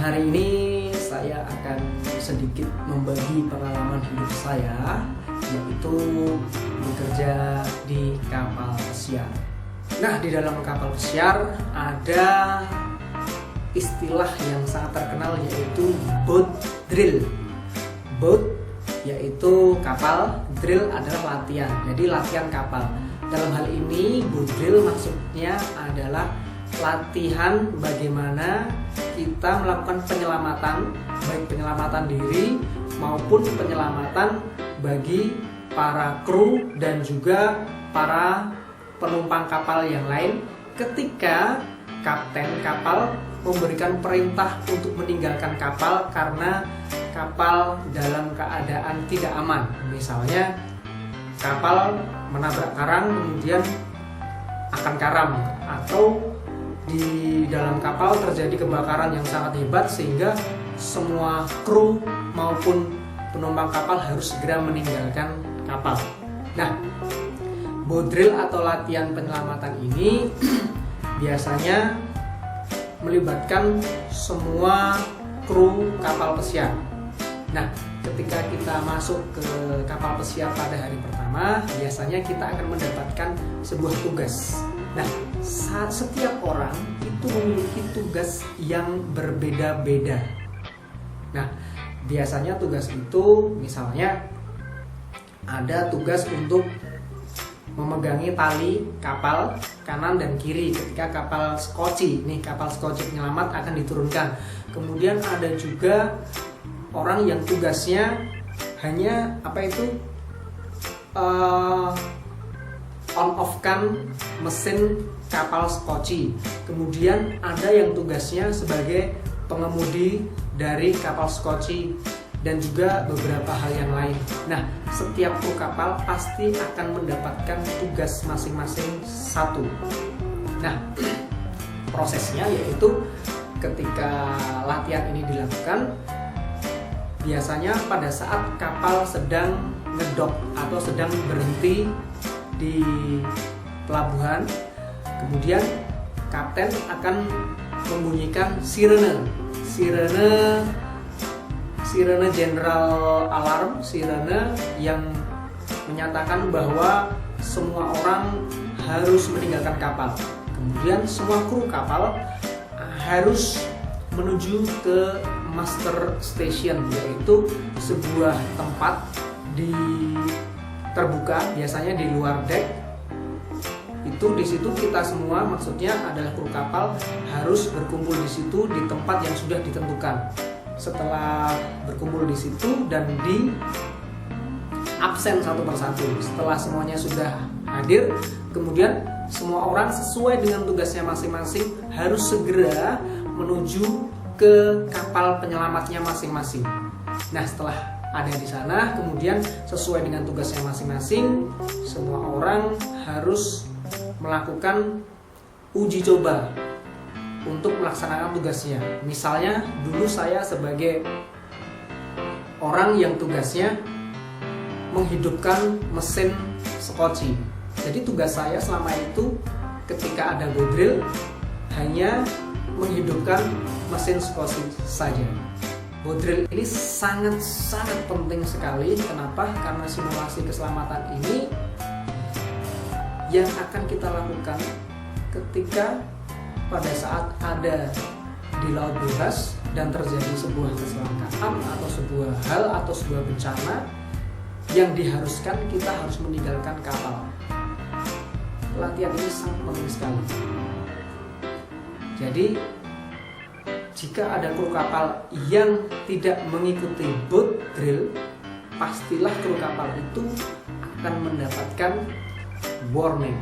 Hari ini saya akan sedikit membagi pengalaman hidup saya, yaitu bekerja di kapal pesiar. Nah, di dalam kapal pesiar ada istilah yang sangat terkenal, yaitu boat drill. Boat yaitu kapal, drill adalah latihan, jadi latihan kapal. Dalam hal ini boat drill maksudnya adalah latihan bagaimana kita melakukan penyelamatan, baik penyelamatan diri maupun penyelamatan bagi para kru dan juga para penumpang kapal yang lain ketika kapten kapal memberikan perintah untuk meninggalkan kapal karena kapal dalam keadaan tidak aman. Misalnya kapal menabrak karang kemudian akan karam, atau di dalam kapal terjadi kebakaran yang sangat hebat sehingga semua kru maupun penumpang kapal harus segera meninggalkan kapal. Nah, boat drill atau latihan penyelamatan ini biasanya melibatkan semua kru kapal pesiar. Nah, ketika kita masuk ke kapal pesiar pada hari pertama, biasanya kita akan mendapatkan sebuah tugas. Nah, setiap orang itu memiliki tugas yang berbeda-beda. Nah, biasanya tugas itu misalnya ada tugas untuk memegangi tali kapal kanan dan kiri ketika kapal skoci. Nih, kapal skoci penyelamat akan diturunkan. Kemudian ada juga orang yang tugasnya hanya on-off-kan mesin kapal skoci. Kemudian ada yang tugasnya sebagai pengemudi dari kapal skoci dan juga beberapa hal yang lain. Nah, setiap kru kapal pasti akan mendapatkan tugas masing-masing satu. Nah, prosesnya yaitu ketika latihan ini dilakukan, biasanya pada saat kapal sedang ngedok atau sedang berhenti di pelabuhan, kemudian kapten akan membunyikan sirene general alarm, sirene yang menyatakan bahwa semua orang harus meninggalkan kapal. Kemudian semua kru kapal harus menuju ke master station, yaitu sebuah tempat terbuka, biasanya di luar dek. Itu di situ kita semua, maksudnya adalah kru kapal, harus berkumpul di situ di tempat yang sudah ditentukan. Setelah berkumpul di situ dan di absen satu persatu, setelah semuanya sudah hadir, kemudian semua orang sesuai dengan tugasnya masing-masing harus segera menuju ke kapal penyelamatnya masing-masing. Nah, setelah ada di sana, kemudian sesuai dengan tugasnya masing-masing, semua orang harus melakukan uji coba untuk melaksanakan tugasnya. Misalnya dulu saya sebagai orang yang tugasnya menghidupkan mesin skoci. Jadi tugas saya selama itu ketika ada boat drill hanya menghidupkan mesin skoci saja. Boat drill ini sangat penting sekali. Kenapa? Karena simulasi keselamatan ini yang akan kita lakukan ketika pada saat ada di laut bebas dan terjadi sebuah kecelakaan atau sebuah hal atau sebuah bencana yang diharuskan kita harus meninggalkan kapal. Latihan ini sangat penting sekali. Jadi jika ada kru kapal yang tidak mengikuti boat drill, pastilah kru kapal itu akan mendapatkan warning.